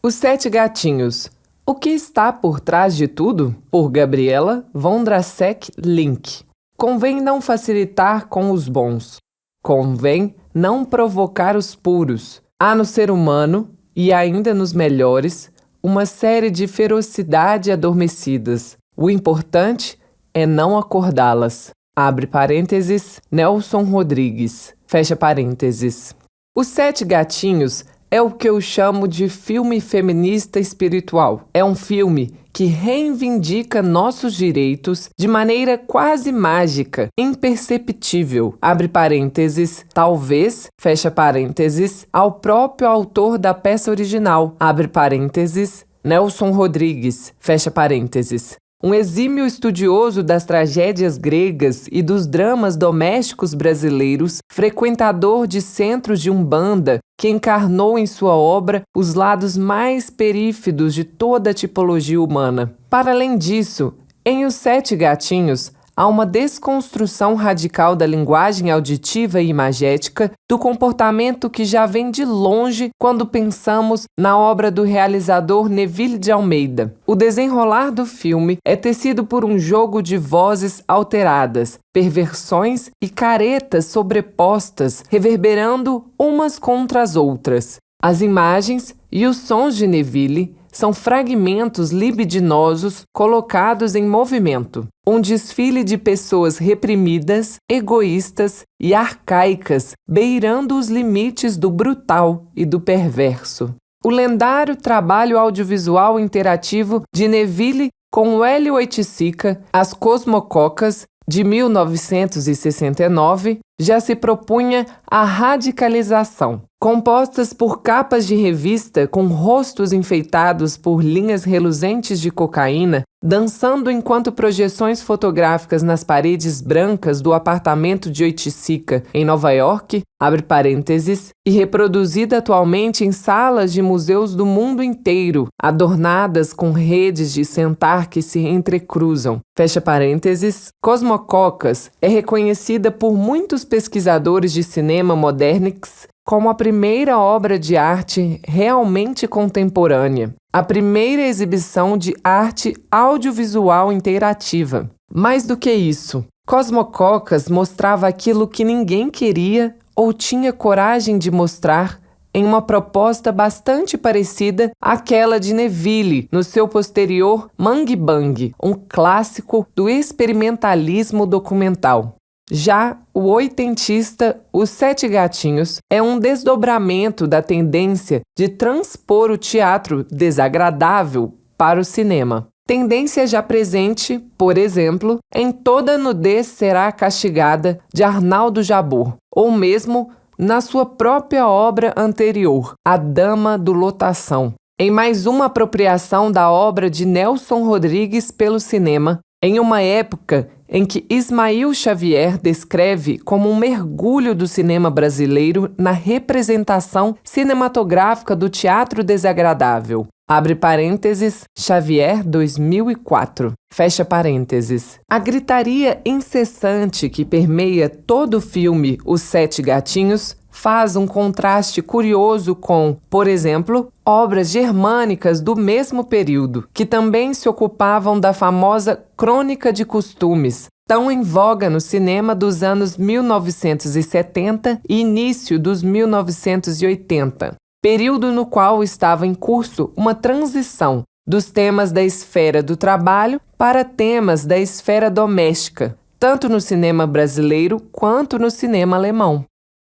Os Sete Gatinhos. O que está por trás de tudo? Por Gabriela Vondrasek-Link. Convém não facilitar com os bons. Convém não provocar os puros. Há no ser humano, e ainda nos melhores, uma série de ferocidade adormecidas. O importante é não acordá-las. Abre parênteses, Nelson Rodrigues. Fecha parênteses. Os Sete Gatinhos é o que eu chamo de filme feminista espiritual. É um filme que reivindica nossos direitos de maneira quase mágica, imperceptível, abre parênteses, talvez, fecha parênteses, ao próprio autor da peça original, abre parênteses, Nelson Rodrigues, fecha parênteses. Um exímio estudioso das tragédias gregas e dos dramas domésticos brasileiros, frequentador de centros de umbanda, que encarnou em sua obra os lados mais perífidos de toda a tipologia humana. Para além disso, em Os Sete Gatinhos, há uma desconstrução radical da linguagem auditiva e imagética, do comportamento que já vem de longe quando pensamos na obra do realizador Neville de Almeida. O desenrolar do filme é tecido por um jogo de vozes alteradas, perversões e caretas sobrepostas, reverberando umas contra as outras. As imagens e os sons de Neville são fragmentos libidinosos colocados em movimento. Um desfile de pessoas reprimidas, egoístas e arcaicas, beirando os limites do brutal e do perverso. O lendário trabalho audiovisual interativo de Neville com o Hélio Oiticica, As Cosmococas, de 1969, já se propunha a radicalização. Compostas por capas de revista com rostos enfeitados por linhas reluzentes de cocaína, dançando enquanto projeções fotográficas nas paredes brancas do apartamento de Oiticica, em Nova York, abre parênteses, e reproduzida atualmente em salas de museus do mundo inteiro, adornadas com redes de sentar que se entrecruzam, fecha parênteses, Cosmococas é reconhecida por muitos pesquisadores de cinema modernics como a primeira obra de arte realmente contemporânea, a primeira exibição de arte audiovisual interativa. Mais do que isso, Cosmococas mostrava aquilo que ninguém queria ou tinha coragem de mostrar em uma proposta bastante parecida àquela de Neville no seu posterior Mangue Bang, um clássico do experimentalismo documental. Já o oitentista Os Sete Gatinhos é um desdobramento da tendência de transpor o teatro desagradável para o cinema. Tendência já presente, por exemplo, em Toda Nudez Será Castigada, de Arnaldo Jabor, ou mesmo na sua própria obra anterior, A Dama do Lotação. Em mais uma apropriação da obra de Nelson Rodrigues pelo cinema, em uma época em que Ismael Xavier descreve como um mergulho do cinema brasileiro na representação cinematográfica do teatro desagradável. Abre parênteses, Xavier 2004. Fecha parênteses. A gritaria incessante que permeia todo o filme Os Sete Gatinhos faz um contraste curioso com, por exemplo, obras germânicas do mesmo período, que também se ocupavam da famosa crônica de costumes, tão em voga no cinema dos anos 1970 e início dos 1980, período no qual estava em curso uma transição dos temas da esfera do trabalho para temas da esfera doméstica, tanto no cinema brasileiro quanto no cinema alemão.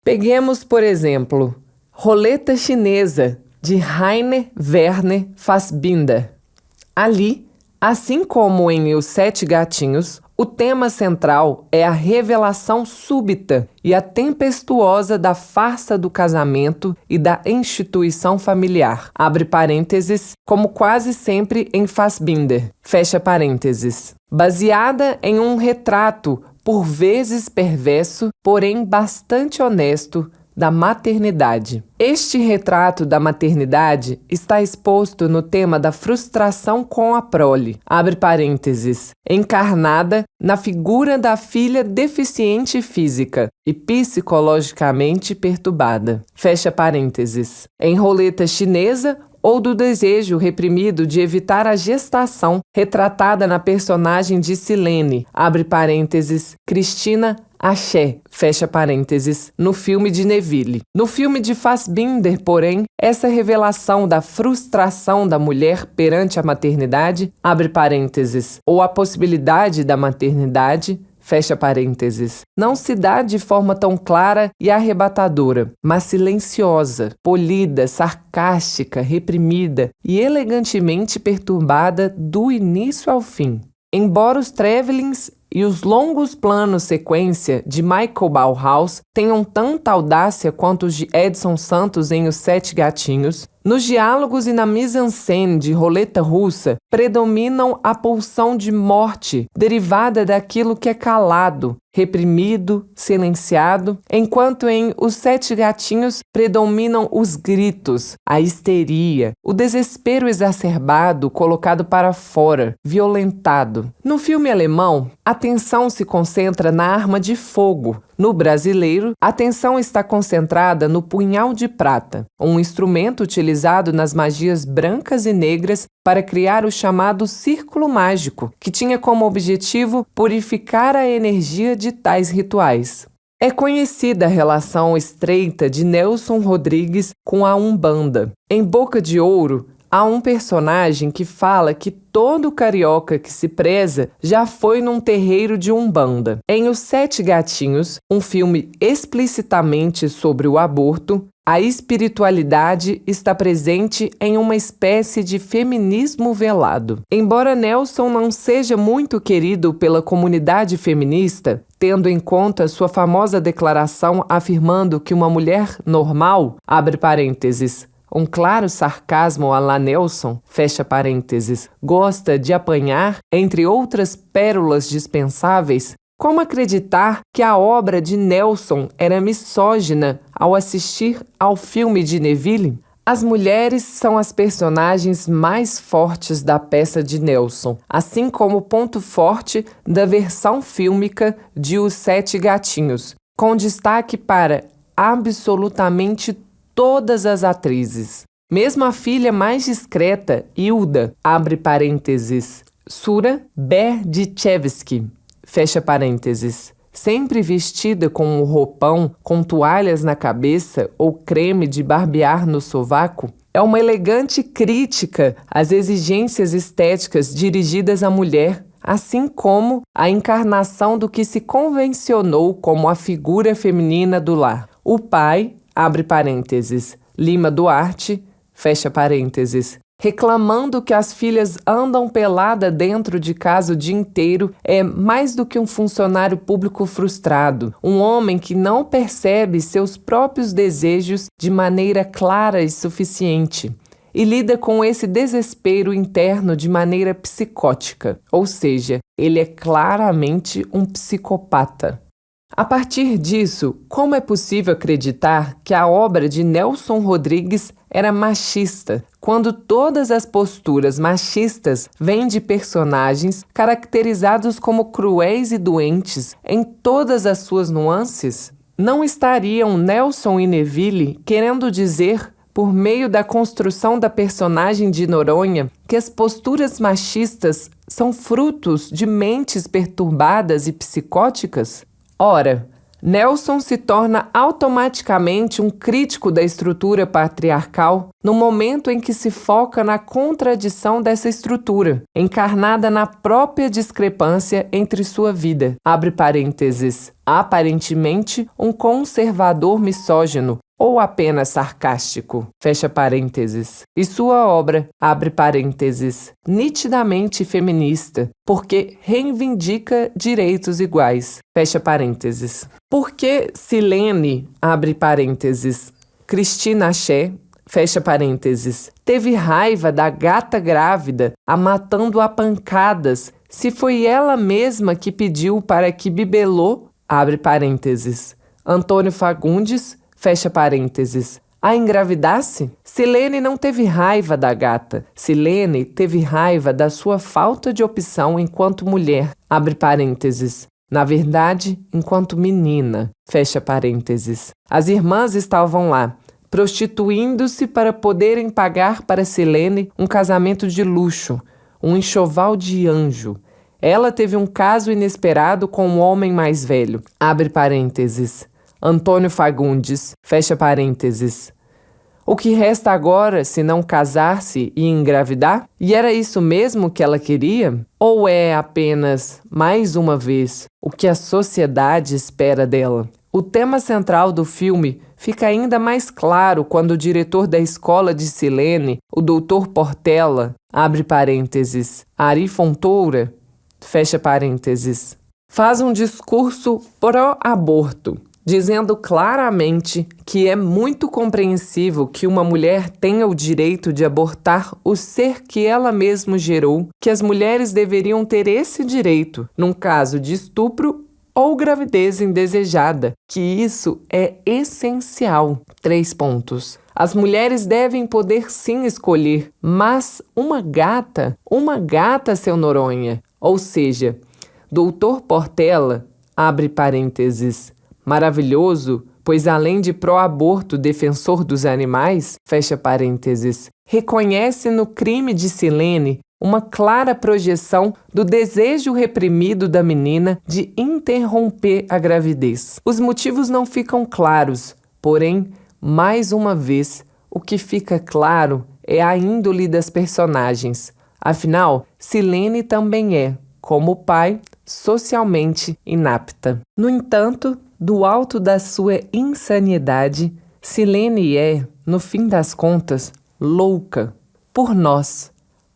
Peguemos, por exemplo, Roleta Chinesa, de Rainer Werner Fassbinder. Ali, assim como em Os Sete Gatinhos, o tema central é a revelação súbita e a tempestuosa da farsa do casamento e da instituição familiar. Abre parênteses, como quase sempre em Fassbinder. Fecha parênteses. Baseada em um retrato, por vezes perverso, porém bastante honesto, da maternidade. Este retrato da maternidade está exposto no tema da frustração com a prole, abre parênteses, encarnada na figura da filha deficiente física e psicologicamente perturbada, fecha parênteses. Em Roleta Chinesa, ou do desejo reprimido de evitar a gestação, retratada na personagem de Silene, abre parênteses, Cristina Axé, fecha parênteses, no filme de Neville. No filme de Fassbinder, porém, essa revelação da frustração da mulher perante a maternidade, abre parênteses, ou a possibilidade da maternidade, fecha parênteses, não se dá de forma tão clara e arrebatadora, mas silenciosa, polida, sarcástica, reprimida e elegantemente perturbada do início ao fim. Embora os travelings e os longos planos sequência de Michael Ballhaus tenham tanta audácia quanto os de Edson Santos em Os Sete Gatinhos, nos diálogos e na mise-en-scène de Roleta Russa predominam a pulsão de morte derivada daquilo que é calado, reprimido, silenciado, enquanto em Os Sete Gatinhos predominam os gritos, a histeria, o desespero exacerbado colocado para fora, violentado. No filme alemão, a atenção se concentra na arma de fogo. No brasileiro, a atenção está concentrada no punhal de prata, um instrumento utilizado nas magias brancas e negras para criar o chamado círculo mágico, que tinha como objetivo purificar a energia de tais rituais. É conhecida a relação estreita de Nelson Rodrigues com a Umbanda. Em Boca de Ouro, há um personagem que fala que todo carioca que se preza já foi num terreiro de Umbanda. Em Os Sete Gatinhos, um filme explicitamente sobre o aborto, a espiritualidade está presente em uma espécie de feminismo velado. Embora Nelson não seja muito querido pela comunidade feminista, tendo em conta sua famosa declaração afirmando que uma mulher normal, abre parênteses, um claro sarcasmo à la Nelson, fecha parênteses, gosta de apanhar, entre outras pérolas dispensáveis, como acreditar que a obra de Nelson era misógina ao assistir ao filme de Neville? As mulheres são as personagens mais fortes da peça de Nelson, assim como o ponto forte da versão fílmica de Os Sete Gatinhos, com destaque para absolutamente todas as atrizes. Mesmo a filha mais discreta, Hilda, abre parênteses, Sura Berdichevsky, fecha parênteses, sempre vestida com um roupão, com toalhas na cabeça ou creme de barbear no sovaco, é uma elegante crítica às exigências estéticas dirigidas à mulher, assim como a encarnação do que se convencionou como a figura feminina do lar. O pai, abre parênteses, Lima Duarte, fecha parênteses, reclamando que as filhas andam pelada dentro de casa o dia inteiro, é mais do que um funcionário público frustrado, um homem que não percebe seus próprios desejos de maneira clara e suficiente, e lida com esse desespero interno de maneira psicótica, ou seja, ele é claramente um psicopata. A partir disso, como é possível acreditar que a obra de Nelson Rodrigues era machista, quando todas as posturas machistas vêm de personagens caracterizados como cruéis e doentes em todas as suas nuances? Não estariam Nelson e Neville querendo dizer, por meio da construção da personagem de Noronha, que as posturas machistas são frutos de mentes perturbadas e psicóticas? Ora, Nelson se torna automaticamente um crítico da estrutura patriarcal no momento em que se foca na contradição dessa estrutura, encarnada na própria discrepância entre sua vida, abre parênteses, aparentemente um conservador misógino, ou apenas sarcástico, fecha parênteses, e sua obra, abre parênteses, nitidamente feminista, porque reivindica direitos iguais, fecha parênteses. Porque Silene, abre parênteses, Cristina Axé, fecha parênteses, teve raiva da gata grávida, a matando a pancadas, se foi ela mesma que pediu para que Bibelô, abre parênteses, Antônio Fagundes, fecha parênteses, a engravidasse? Silene não teve raiva da gata. Silene teve raiva da sua falta de opção enquanto mulher, abre parênteses. Na verdade, enquanto menina, fecha parênteses. As irmãs estavam lá, prostituindo-se para poderem pagar para Silene um casamento de luxo, um enxoval de anjo. Ela teve um caso inesperado com um homem mais velho, abre parênteses, Antônio Fagundes, fecha parênteses. O que resta agora, se não casar-se e engravidar? E era isso mesmo que ela queria? Ou é apenas, mais uma vez, o que a sociedade espera dela? O tema central do filme fica ainda mais claro quando o diretor da escola de Silene, o Dr. Portela, abre parênteses, Ari Fontoura, fecha parênteses, faz um discurso pró-aborto, dizendo claramente que é muito compreensível que uma mulher tenha o direito de abortar o ser que ela mesma gerou, que as mulheres deveriam ter esse direito, num caso de estupro ou gravidez indesejada, que isso é essencial. 3 pontos. As mulheres devem poder sim escolher, mas uma gata, seu Noronha. Ou seja, Dr. Portela, abre parênteses, maravilhoso, pois além de pró-aborto defensor dos animais, fecha parênteses, reconhece no crime de Silene uma clara projeção do desejo reprimido da menina de interromper a gravidez. Os motivos não ficam claros, porém, mais uma vez, o que fica claro é a índole das personagens. Afinal, Silene também é, como o pai, socialmente inapta. No entanto, do alto da sua insanidade, Silene é, no fim das contas, louca por nós,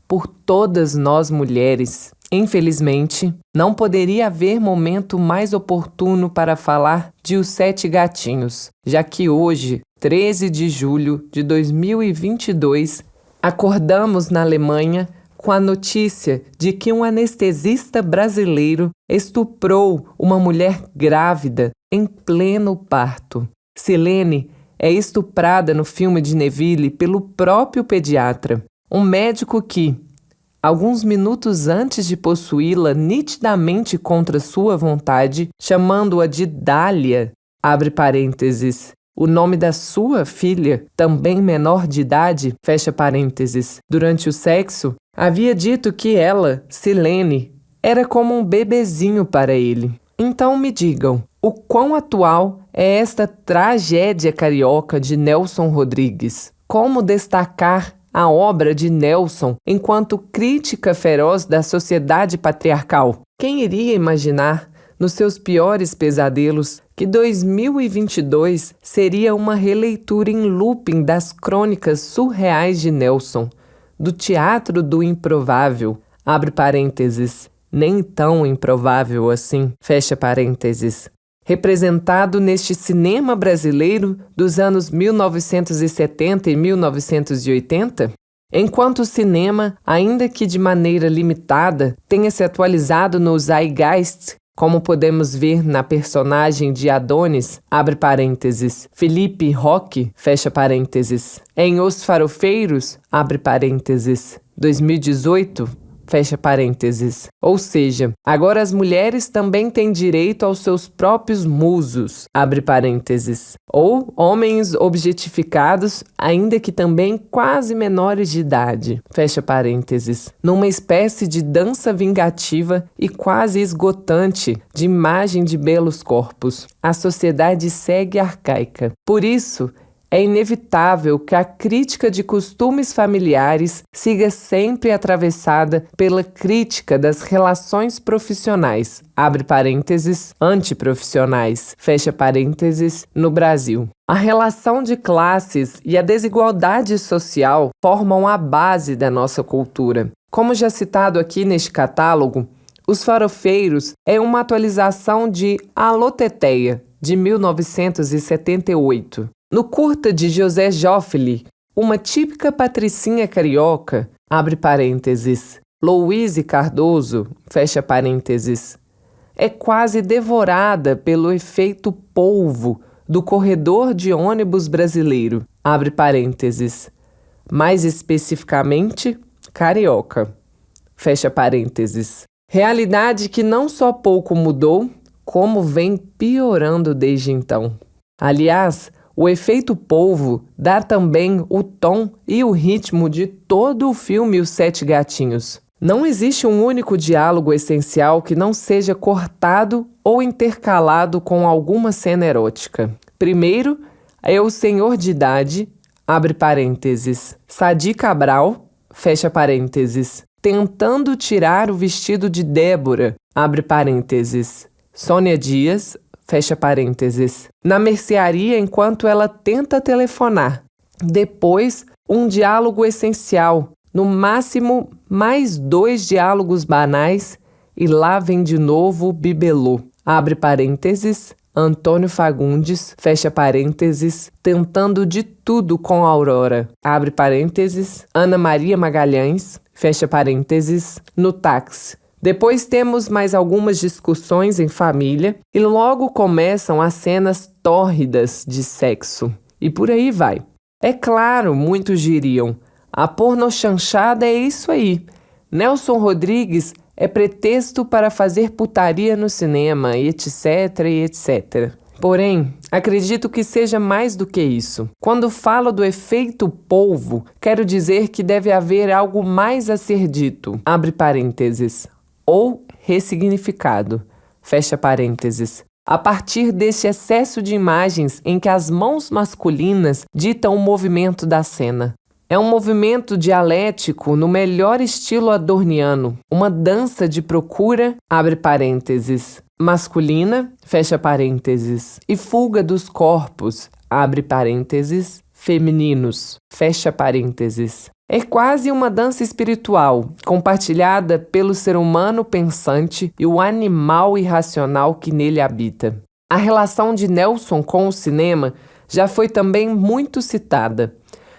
por todas nós mulheres. Infelizmente, não poderia haver momento mais oportuno para falar de Os Sete Gatinhos, já que hoje, 13 de julho de 2022, acordamos na Alemanha com a notícia de que um anestesista brasileiro estuprou uma mulher grávida em pleno parto. Silene é estuprada no filme de Neville pelo próprio pediatra, um médico que, alguns minutos antes de possuí-la nitidamente contra sua vontade, chamando-a de Dália, abre parênteses, o nome da sua filha, também menor de idade, fecha parênteses, durante o sexo, havia dito que ela, Silene, era como um bebezinho para ele. Então me digam, o quão atual é esta tragédia carioca de Nelson Rodrigues? Como destacar a obra de Nelson enquanto crítica feroz da sociedade patriarcal? Quem iria imaginar, nos seus piores pesadelos, que 2022 seria uma releitura em looping das crônicas surreais de Nelson, do teatro do improvável, abre parênteses, nem tão improvável assim, fecha parênteses, representado neste cinema brasileiro dos anos 1970 e 1980? Enquanto o cinema, ainda que de maneira limitada, tenha se atualizado no zeitgeist, como podemos ver na personagem de Adonis, abre parênteses, Felipe Roque, fecha parênteses, em Os Farofeiros, abre parênteses, 2018, fecha parênteses. Ou seja, agora as mulheres também têm direito aos seus próprios musos, abre parênteses, ou homens objetificados, ainda que também quase menores de idade, fecha parênteses, numa espécie de dança vingativa e quase esgotante de imagem de belos corpos. A sociedade segue arcaica. Por isso, é inevitável que a crítica de costumes familiares siga sempre atravessada pela crítica das relações profissionais, abre parênteses, antiprofissionais, fecha parênteses, no Brasil. A relação de classes e a desigualdade social formam a base da nossa cultura. Como já citado aqui neste catálogo, Os Farofeiros é uma atualização de Alô Teteia, de 1978. No curta de José Joffre, uma típica patricinha carioca, abre parênteses, Louise Cardoso, fecha parênteses, é quase devorada pelo efeito polvo do corredor de ônibus brasileiro, abre parênteses, mais especificamente, carioca, fecha parênteses. Realidade que não só pouco mudou, como vem piorando desde então. Aliás, o efeito polvo dá também o tom e o ritmo de todo o filme Os Sete Gatinhos. Não existe um único diálogo essencial que não seja cortado ou intercalado com alguma cena erótica. Primeiro é o senhor de idade, abre parênteses, Sadi Cabral, fecha parênteses, tentando tirar o vestido de Débora, abre parênteses, Sônia Dias, fecha parênteses, na mercearia enquanto ela tenta telefonar. Depois, um diálogo essencial, no máximo mais 2 diálogos banais, e lá vem de novo o bibelô, abre parênteses, Antônio Fagundes, fecha parênteses, tentando de tudo com Aurora, abre parênteses, Ana Maria Magalhães, fecha parênteses, no táxi. Depois temos mais algumas discussões em família e logo começam as cenas tórridas de sexo. E por aí vai. É claro, muitos diriam, a pornochanchada é isso aí. Nelson Rodrigues é pretexto para fazer putaria no cinema, etc, e etc. Porém, acredito que seja mais do que isso. Quando falo do efeito polvo, quero dizer que deve haver algo mais a ser dito, abre parênteses, ou ressignificado, fecha parênteses, a partir deste excesso de imagens em que as mãos masculinas ditam o movimento da cena. É um movimento dialético no melhor estilo adorniano, uma dança de procura, abre parênteses, masculina, fecha parênteses, e fuga dos corpos, abre parênteses, femininos, fecha parênteses. É quase uma dança espiritual, compartilhada pelo ser humano pensante e o animal irracional que nele habita. A relação de Nelson com o cinema já foi também muito citada.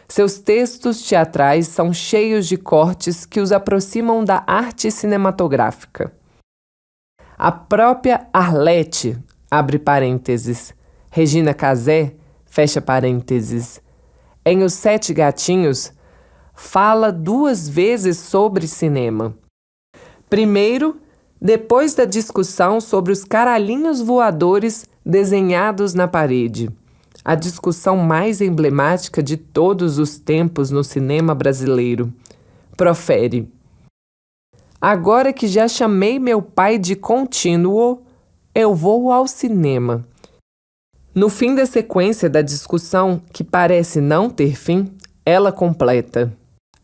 Seus textos teatrais são cheios de cortes que os aproximam da arte cinematográfica. A própria Arlete, abre parênteses, Regina Casé, fecha parênteses, em Os Sete Gatinhos, fala 2 vezes sobre cinema. Primeiro, depois da discussão sobre os caralhinhos voadores desenhados na parede, a discussão mais emblemática de todos os tempos no cinema brasileiro, profere: agora que já chamei meu pai de contínuo, eu vou ao cinema. No fim da sequência da discussão, que parece não ter fim, ela completa: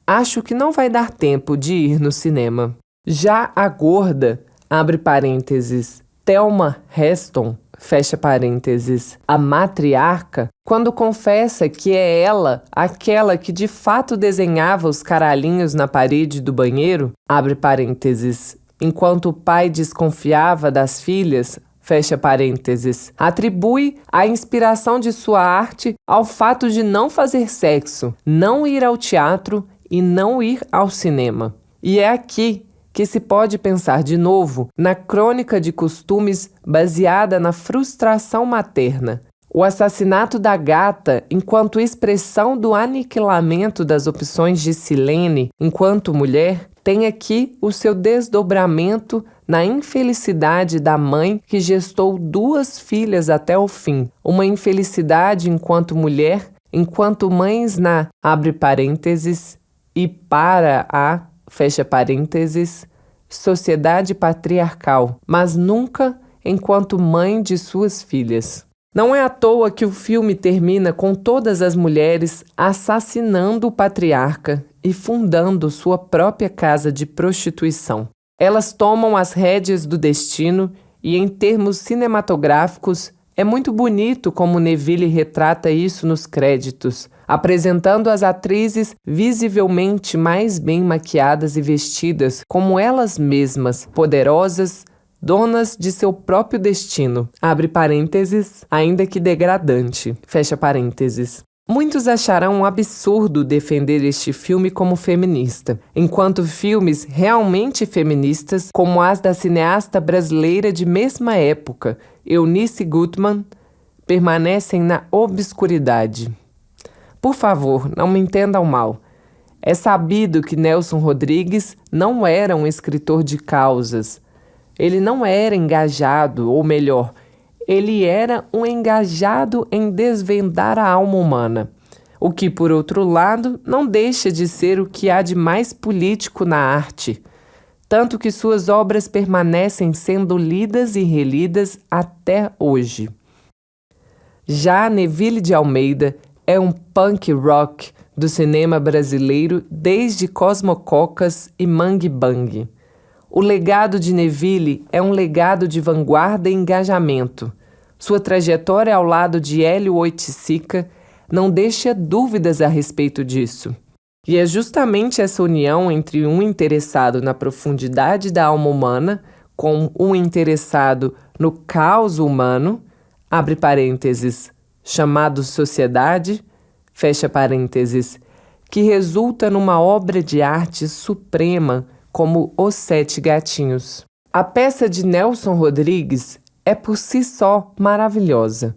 acho que não vai dar tempo de ir no cinema. Já a gorda, abre parênteses, Thelma Heston, fecha parênteses, a matriarca, quando confessa que é ela aquela que de fato desenhava os caralhinhos na parede do banheiro, abre parênteses, enquanto o pai desconfiava das filhas, fecha parênteses, atribui a inspiração de sua arte ao fato de não fazer sexo, não ir ao teatro e não ir ao cinema. E é aqui que se pode pensar de novo na crônica de costumes baseada na frustração materna. O assassinato da gata, enquanto expressão do aniquilamento das opções de Silene enquanto mulher, tem aqui o seu desdobramento na infelicidade da mãe que gestou 2 filhas até o fim. Uma infelicidade enquanto mulher, enquanto mães na, abre parênteses, e para a, fecha parênteses, sociedade patriarcal, mas nunca enquanto mãe de suas filhas. Não é à toa que o filme termina com todas as mulheres assassinando o patriarca e fundando sua própria casa de prostituição. Elas tomam as rédeas do destino e, em termos cinematográficos, é muito bonito como Neville retrata isso nos créditos, apresentando as atrizes visivelmente mais bem maquiadas e vestidas como elas mesmas, poderosas, donas de seu próprio destino, abre parênteses, ainda que degradante, fecha parênteses. Muitos acharão um absurdo defender este filme como feminista, enquanto filmes realmente feministas, como as da cineasta brasileira de mesma época, Eunice Gutmann, permanecem na obscuridade. Por favor, não me entendam mal. É sabido que Nelson Rodrigues não era um escritor de causas. Ele não era engajado, ou melhor, ele era um engajado em desvendar a alma humana, o que, por outro lado, não deixa de ser o que há de mais político na arte, tanto que suas obras permanecem sendo lidas e relidas até hoje. Já Neville de Almeida é um punk rock do cinema brasileiro desde Cosmococas e Mangue Bang. O legado de Neville é um legado de vanguarda e engajamento. Sua trajetória ao lado de Hélio Oiticica não deixa dúvidas a respeito disso. E é justamente essa união entre um interessado na profundidade da alma humana com um interessado no caos humano, abre parênteses, chamado sociedade, fecha parênteses, que resulta numa obra de arte suprema como Os Sete Gatinhos. A peça de Nelson Rodrigues é por si só maravilhosa,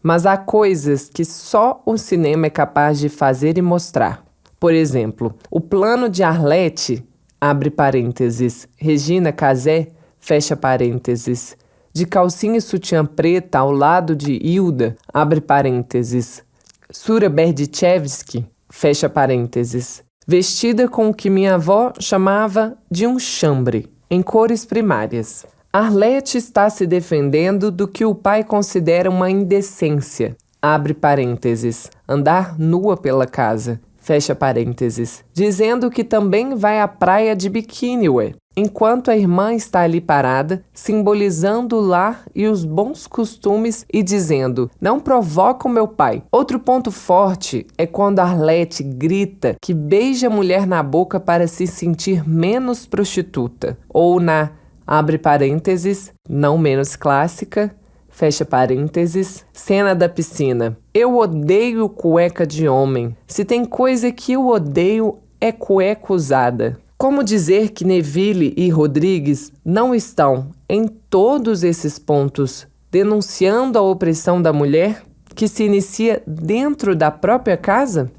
mas há coisas que só o cinema é capaz de fazer e mostrar. Por exemplo, o plano de Arlete, abre parênteses, Regina Casé, fecha parênteses, de calcinha e sutiã preta ao lado de Hilda, abre parênteses, Sura Berdichevsky, fecha parênteses, vestida com o que minha avó chamava de um chambre, em cores primárias. Arlete está se defendendo do que o pai considera uma indecência, abre parênteses, andar nua pela casa, fecha parênteses, dizendo que também vai à praia de biquíni, ué, enquanto a irmã está ali parada, simbolizando o lar e os bons costumes e dizendo, não provoca o meu pai. Outro ponto forte é quando Arlete grita que beija a mulher na boca para se sentir menos prostituta, ou na, abre parênteses, não menos clássica, fecha parênteses, cena da piscina. Eu odeio cueca de homem. Se tem coisa que eu odeio é cueca usada. Como dizer que Neville e Rodrigues não estão, em todos esses pontos, denunciando a opressão da mulher que se inicia dentro da própria casa?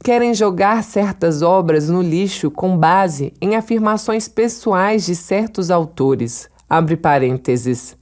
Querem jogar certas obras no lixo com base em afirmações pessoais de certos autores, abre parênteses.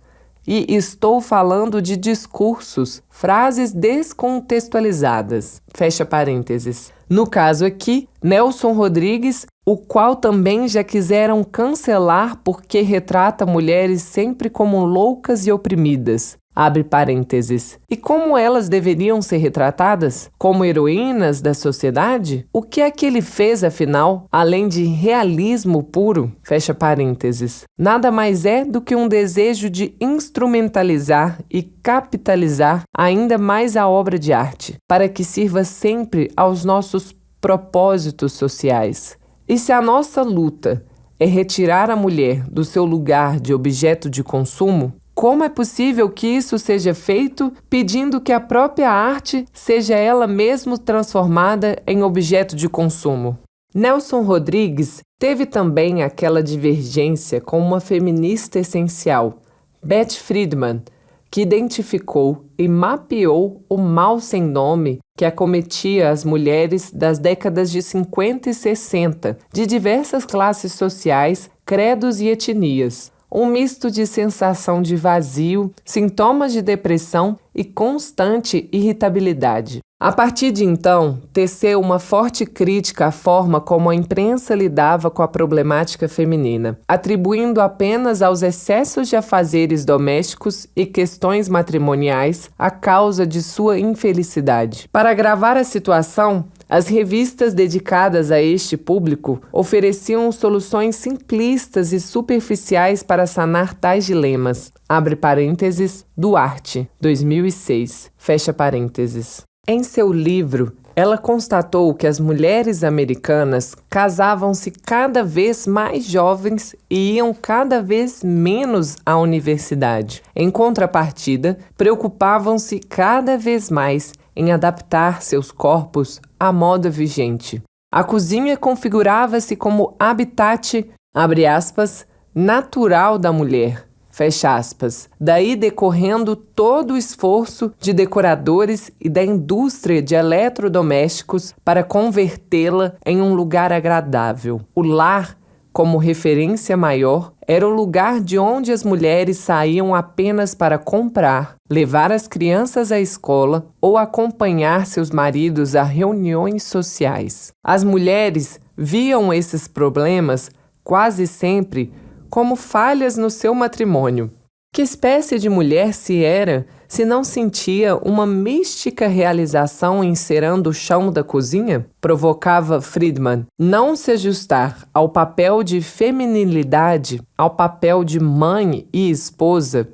E estou falando de discursos, frases descontextualizadas, fecha parênteses. No caso aqui, Nelson Rodrigues, o qual também já quiseram cancelar porque retrata mulheres sempre como loucas e oprimidas, abre parênteses. E como elas deveriam ser retratadas? Como heroínas da sociedade? O que é que ele fez, afinal, além de realismo puro? Fecha parênteses. Nada mais é do que um desejo de instrumentalizar e capitalizar ainda mais a obra de arte, para que sirva sempre aos nossos propósitos sociais. E se a nossa luta é retirar a mulher do seu lugar de objeto de consumo, como é possível que isso seja feito pedindo que a própria arte seja ela mesma transformada em objeto de consumo? Nelson Rodrigues teve também aquela divergência com uma feminista essencial, Beth Friedman, que identificou e mapeou o mal sem nome que acometia as mulheres das décadas de 50 e 60, de diversas classes sociais, credos e etnias. Um misto de sensação de vazio, sintomas de depressão e constante irritabilidade. A partir de então, teceu uma forte crítica à forma como a imprensa lidava com a problemática feminina, atribuindo apenas aos excessos de afazeres domésticos e questões matrimoniais a causa de sua infelicidade. Para agravar a situação, as revistas dedicadas a este público ofereciam soluções simplistas e superficiais para sanar tais dilemas. Abre parênteses, Duarte, 2006, fecha parênteses. Em seu livro, ela constatou que as mulheres americanas casavam-se cada vez mais jovens e iam cada vez menos à universidade. Em contrapartida, preocupavam-se cada vez mais em adaptar seus corpos à moda vigente. A cozinha configurava-se como habitat, abre aspas, natural da mulher, fecha aspas, daí decorrendo todo o esforço de decoradores e da indústria de eletrodomésticos para convertê-la em um lugar agradável. O lar como referência maior, era o lugar de onde as mulheres saíam apenas para comprar, levar as crianças à escola ou acompanhar seus maridos a reuniões sociais. As mulheres viam esses problemas, quase sempre, como falhas no seu matrimônio. Que espécie de mulher se era se não sentia uma mística realização encerando o chão da cozinha? Provocava Friedman. Não se ajustar ao papel de feminilidade, ao papel de mãe e esposa,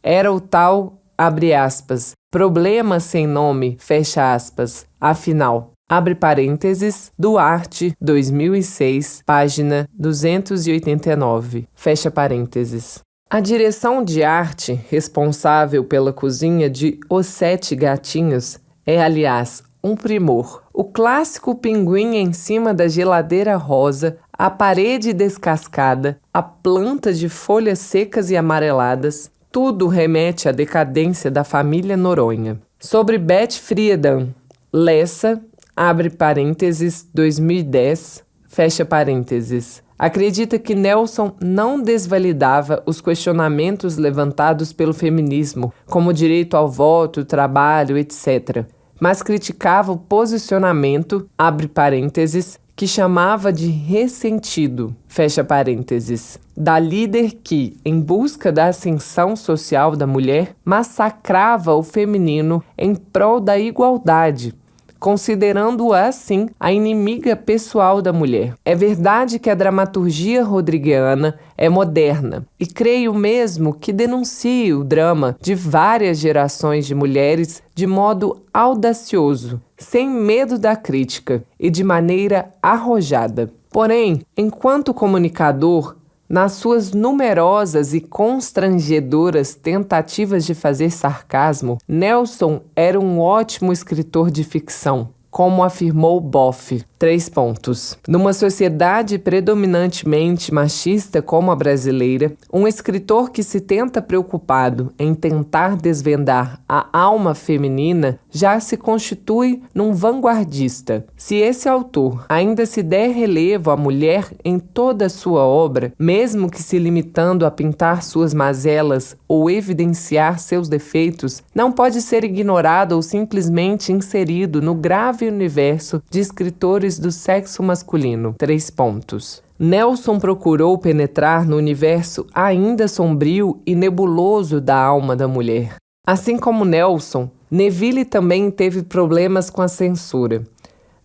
era o tal, abre aspas, problema sem nome, fecha aspas. Afinal, abre parênteses, Duarte, 2006, página 289, fecha parênteses. A direção de arte, responsável pela cozinha de Os Sete Gatinhos, é, aliás, um primor. O clássico pinguim em cima da geladeira rosa, a parede descascada, a planta de folhas secas e amareladas, tudo remete à decadência da família Noronha. Sobre Beth Friedan, Lessa, abre parênteses, 2010, fecha parênteses. Acredita que Nelson não desvalidava os questionamentos levantados pelo feminismo, como direito ao voto, trabalho, etc., mas criticava o posicionamento, abre parênteses, que chamava de ressentido, fecha parênteses, da líder que, em busca da ascensão social da mulher, massacrava o feminino em prol da igualdade, considerando-a assim a inimiga pessoal da mulher. É verdade que a dramaturgia rodriguiana é moderna e creio mesmo que denuncia o drama de várias gerações de mulheres de modo audacioso, sem medo da crítica e de maneira arrojada. Porém, enquanto comunicador, nas suas numerosas e constrangedoras tentativas de fazer sarcasmo, Nelson era um ótimo escritor de ficção, como afirmou Boff. 3 pontos. Numa sociedade predominantemente machista como a brasileira, um escritor que se tenta preocupado em tentar desvendar a alma feminina já se constitui num vanguardista. Se esse autor ainda se der relevo à mulher em toda a sua obra, mesmo que se limitando a pintar suas mazelas ou evidenciar seus defeitos, não pode ser ignorado ou simplesmente inserido no grave universo de escritores do sexo masculino. 3 pontos. Nelson procurou penetrar no universo ainda sombrio e nebuloso da alma da mulher. Assim como Nelson, Neville também teve problemas com a censura.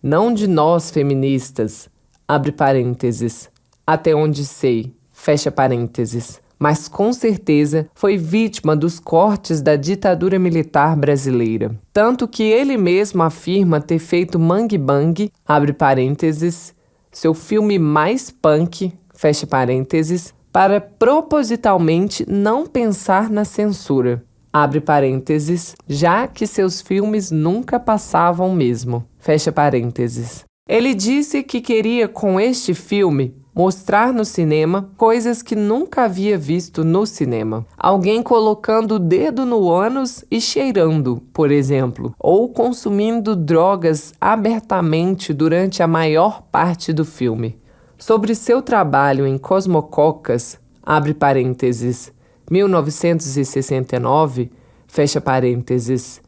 Não de nós feministas, abre parênteses, até onde sei, fecha parênteses, mas com certeza foi vítima dos cortes da ditadura militar brasileira. Tanto que ele mesmo afirma ter feito Mangue Bang, abre parênteses, seu filme mais punk, fecha parênteses, para propositalmente não pensar na censura, abre parênteses, já que seus filmes nunca passavam mesmo, fecha parênteses. Ele disse que queria com este filme mostrar no cinema coisas que nunca havia visto no cinema. Alguém colocando o dedo no ânus e cheirando, por exemplo, ou consumindo drogas abertamente durante a maior parte do filme. Sobre seu trabalho em Cosmococas, abre parênteses, 1969, fecha parênteses,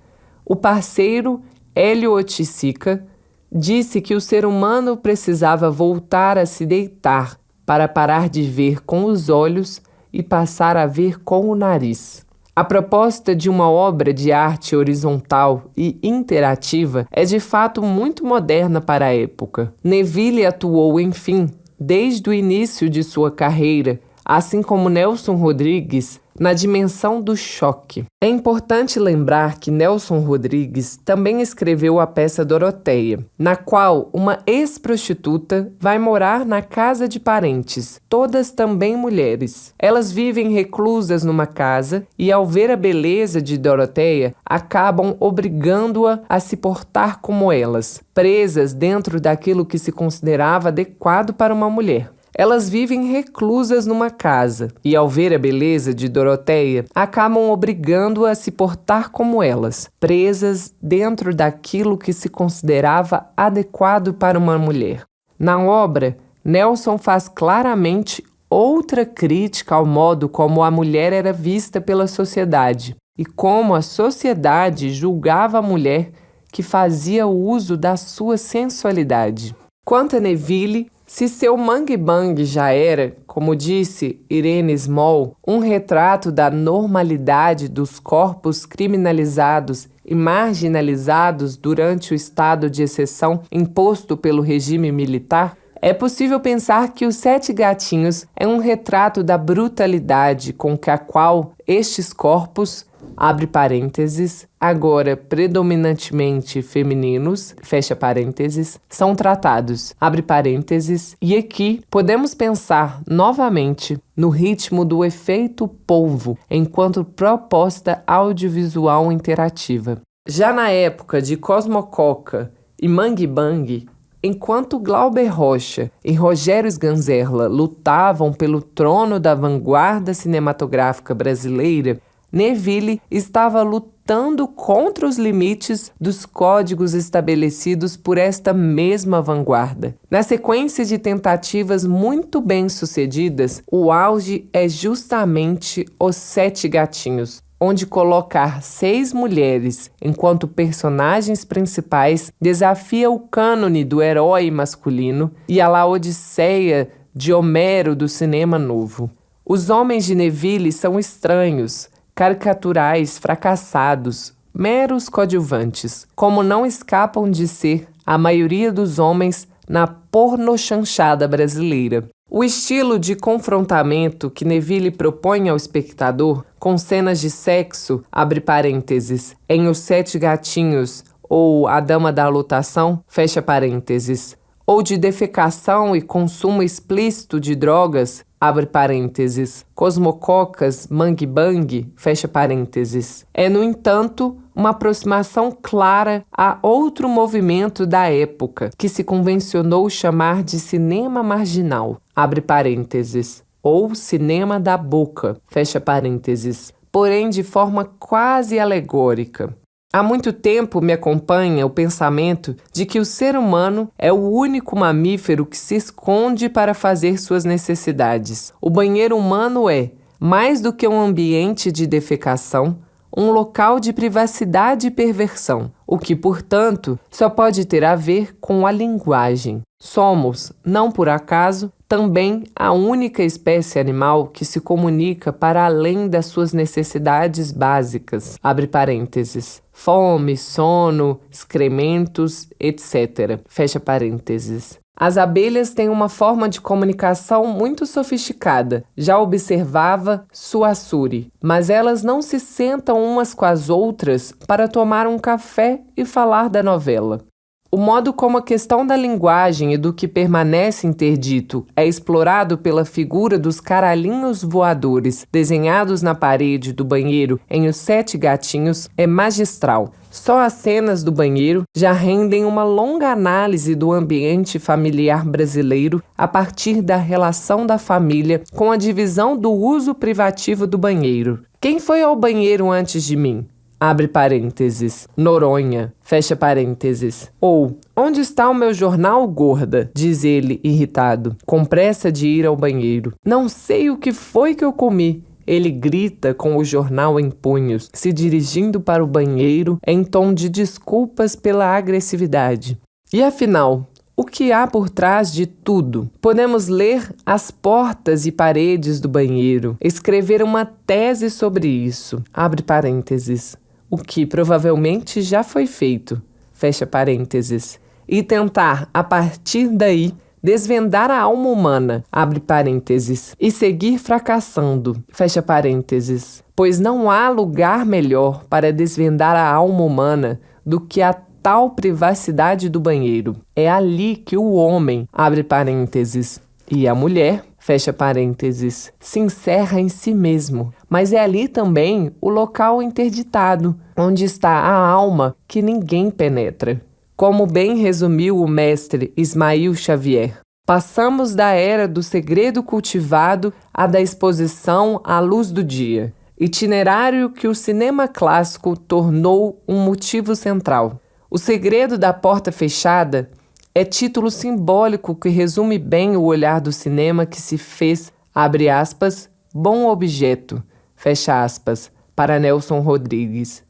o parceiro Hélio Oiticica disse que o ser humano precisava voltar a se deitar para parar de ver com os olhos e passar a ver com o nariz. A proposta de uma obra de arte horizontal e interativa é de fato muito moderna para a época. Neville atuou, enfim, desde o início de sua carreira, assim como Nelson Rodrigues, na dimensão do choque. É importante lembrar que Nelson Rodrigues também escreveu a peça Doroteia, na qual uma ex-prostituta vai morar na casa de parentes, todas também mulheres. Elas vivem reclusas numa casa e, ao ver a beleza de Doroteia, acabam obrigando-a a se portar como elas, presas dentro daquilo que se considerava adequado para uma mulher. Elas vivem reclusas numa casa e, ao ver a beleza de Doroteia, acabam obrigando-a a se portar como elas, presas dentro daquilo que se considerava adequado para uma mulher. Na obra, Nelson faz claramente outra crítica ao modo como a mulher era vista pela sociedade e como a sociedade julgava a mulher que fazia uso da sua sensualidade. Quanto a Neville, se seu Mangue Bang já era, como disse Irene Small, um retrato da normalidade dos corpos criminalizados e marginalizados durante o estado de exceção imposto pelo regime militar, é possível pensar que Os Sete Gatinhos é um retrato da brutalidade com que a qual estes corpos, abre parênteses, agora predominantemente femininos, fecha parênteses, são tratados, abre parênteses, e aqui podemos pensar novamente no ritmo do efeito polvo enquanto proposta audiovisual interativa. Já na época de Cosmococa e Mangue Bang, enquanto Glauber Rocha e Rogério Sganzerla lutavam pelo trono da vanguarda cinematográfica brasileira, Neville estava lutando contra os limites dos códigos estabelecidos por esta mesma vanguarda. Na sequência de tentativas muito bem-sucedidas, o auge é justamente Os Sete Gatinhos, onde colocar 6 mulheres enquanto personagens principais desafia o cânone do herói masculino e a Laodiceia de Homero do cinema novo. Os homens de Neville são estranhos, caricaturais, fracassados, meros coadjuvantes, como não escapam de ser a maioria dos homens na pornochanchada brasileira. O estilo de confrontamento que Neville propõe ao espectador, com cenas de sexo, abre parênteses, em Os Sete Gatinhos ou A Dama da Lotação, fecha parênteses, ou de defecação e consumo explícito de drogas, abre parênteses, Cosmococas, Mangue Bang, fecha parênteses. É, no entanto, uma aproximação clara a outro movimento da época, que se convencionou chamar de cinema marginal, abre parênteses, ou cinema da boca, fecha parênteses, porém de forma quase alegórica. Há muito tempo me acompanha o pensamento de que o ser humano é o único mamífero que se esconde para fazer suas necessidades. O banheiro humano é, mais do que um ambiente de defecação, um local de privacidade e perversão, o que, portanto, só pode ter a ver com a linguagem. Somos, não por acaso, também a única espécie animal que se comunica para além das suas necessidades básicas, abre parênteses, fome, sono, excrementos, etc., fecha parênteses. As abelhas têm uma forma de comunicação muito sofisticada, já observava Suassuri, mas elas não se sentam umas com as outras para tomar um café e falar da novela. O modo como a questão da linguagem e do que permanece interdito é explorado pela figura dos caralhinhos voadores desenhados na parede do banheiro em Os Sete Gatinhos é magistral. Só as cenas do banheiro já rendem uma longa análise do ambiente familiar brasileiro a partir da relação da família com a divisão do uso privativo do banheiro. Quem foi ao banheiro antes de mim? Abre parênteses, Noronha, fecha parênteses. Ou, onde está o meu jornal, gorda? Diz ele, irritado, com pressa de ir ao banheiro. Não sei o que foi que eu comi. Ele grita com o jornal em punhos, se dirigindo para o banheiro em tom de desculpas pela agressividade. E afinal, o que há por trás de tudo? Podemos ler as portas e paredes do banheiro, escrever uma tese sobre isso, abre parênteses, o que provavelmente já foi feito, fecha parênteses, e tentar, a partir daí, desvendar a alma humana, abre parênteses, e seguir fracassando, fecha parênteses, pois não há lugar melhor para desvendar a alma humana do que a tal privacidade do banheiro. É ali que o homem, abre parênteses, e a mulher, fecha parênteses, se encerra em si mesmo. Mas é ali também o local interditado, onde está a alma que ninguém penetra. Como bem resumiu o mestre Ismael Xavier, passamos da era do segredo cultivado à da exposição à luz do dia, itinerário que o cinema clássico tornou um motivo central. O segredo da porta fechada é título simbólico que resume bem o olhar do cinema que se fez, abre aspas, bom objeto, fecha aspas, para Nelson Rodrigues.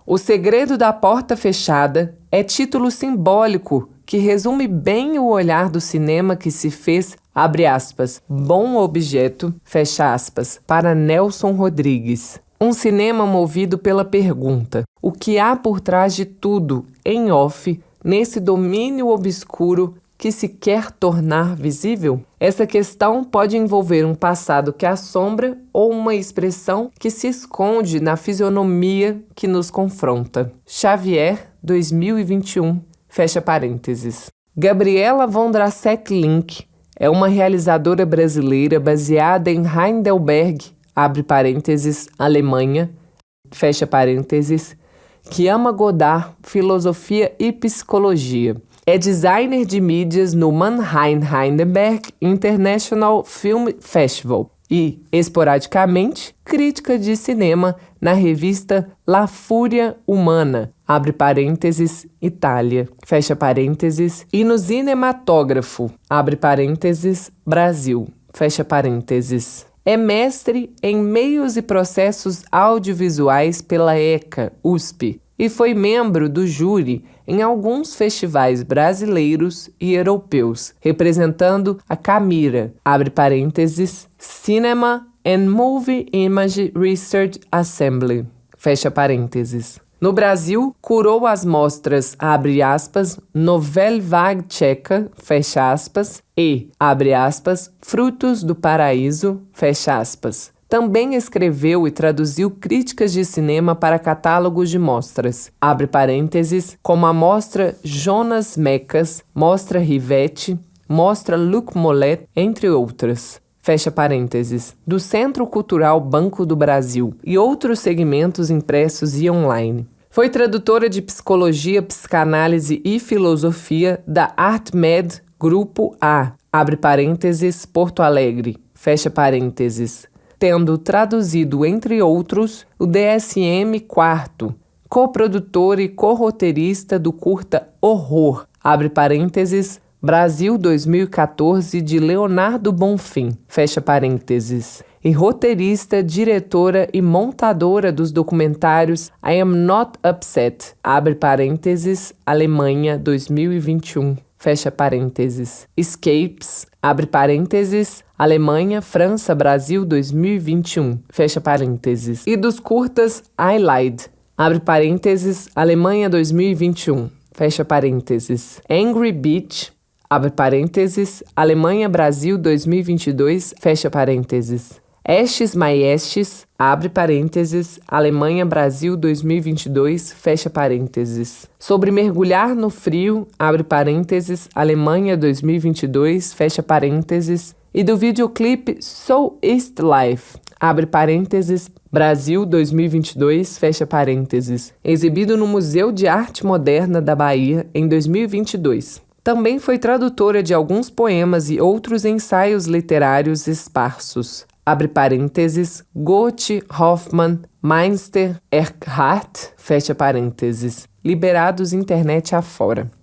O Segredo da Porta Fechada é título simbólico que resume bem o olhar do cinema que se fez, abre aspas, bom objeto, fecha aspas, para Nelson Rodrigues. Um cinema movido pela pergunta: o que há por trás de tudo, em off, nesse domínio obscuro que se quer tornar visível? Essa questão pode envolver um passado que assombra ou uma expressão que se esconde na fisionomia que nos confronta. Xavier, 2021, fecha parênteses. Gabriela Vondrasek-Link é uma realizadora brasileira baseada em Heidelberg, abre parênteses, Alemanha, fecha parênteses, que ama Godard, filosofia e psicologia. É designer de mídias no Mannheim Heidelberg International Film Festival e, esporadicamente, crítica de cinema na revista La Fúria Humana, abre parênteses, Itália, fecha parênteses, e no Cinematógrafo, abre parênteses, Brasil, fecha parênteses. É mestre em Meios e Processos Audiovisuais pela ECA, USP, e foi membro do júri em alguns festivais brasileiros e europeus, representando a Camira, abre parênteses, Cinema and Movie Image Research Assembly, fecha parênteses. No Brasil, curou as mostras, abre aspas, Nouvelle Vague Tcheca, fecha aspas, e, abre aspas, Frutos do Paraíso, fecha aspas. Também escreveu e traduziu críticas de cinema para catálogos de mostras, abre parênteses, como a Mostra Jonas Mekas, Mostra Rivette, Mostra Luc Mollet, entre outras, fecha parênteses, do Centro Cultural Banco do Brasil e outros segmentos impressos e online. Foi tradutora de Psicologia, Psicanálise e Filosofia da ArtMed Grupo A, abre parênteses, Porto Alegre, fecha parênteses, tendo traduzido, entre outros, o DSM-4, coprodutora e corroteirista do curta Horror, abre parênteses, Brasil 2014, de Leonardo Bonfim, fecha parênteses, e roteirista, diretora e montadora dos documentários I Am Not Upset, abre parênteses, Alemanha 2021. Fecha parênteses. Escapes, abre parênteses, Alemanha, França, Brasil 2021, fecha parênteses. E dos curtas I Lied, abre parênteses, Alemanha 2021, fecha parênteses. Angry Beach, abre parênteses, Alemanha, Brasil 2022, fecha parênteses. Estes Maestes, abre parênteses, Alemanha, Brasil 2022, fecha parênteses. Sobre mergulhar no frio, abre parênteses, Alemanha 2022, fecha parênteses. E do videoclipe So East Life, abre parênteses, Brasil 2022, fecha parênteses. Exibido no Museu de Arte Moderna da Bahia em 2022. Também foi tradutora de alguns poemas e outros ensaios literários esparsos. Abre parênteses, Goethe, Hoffmann, Meister, Eckhart, fecha parênteses, liberados internet afora.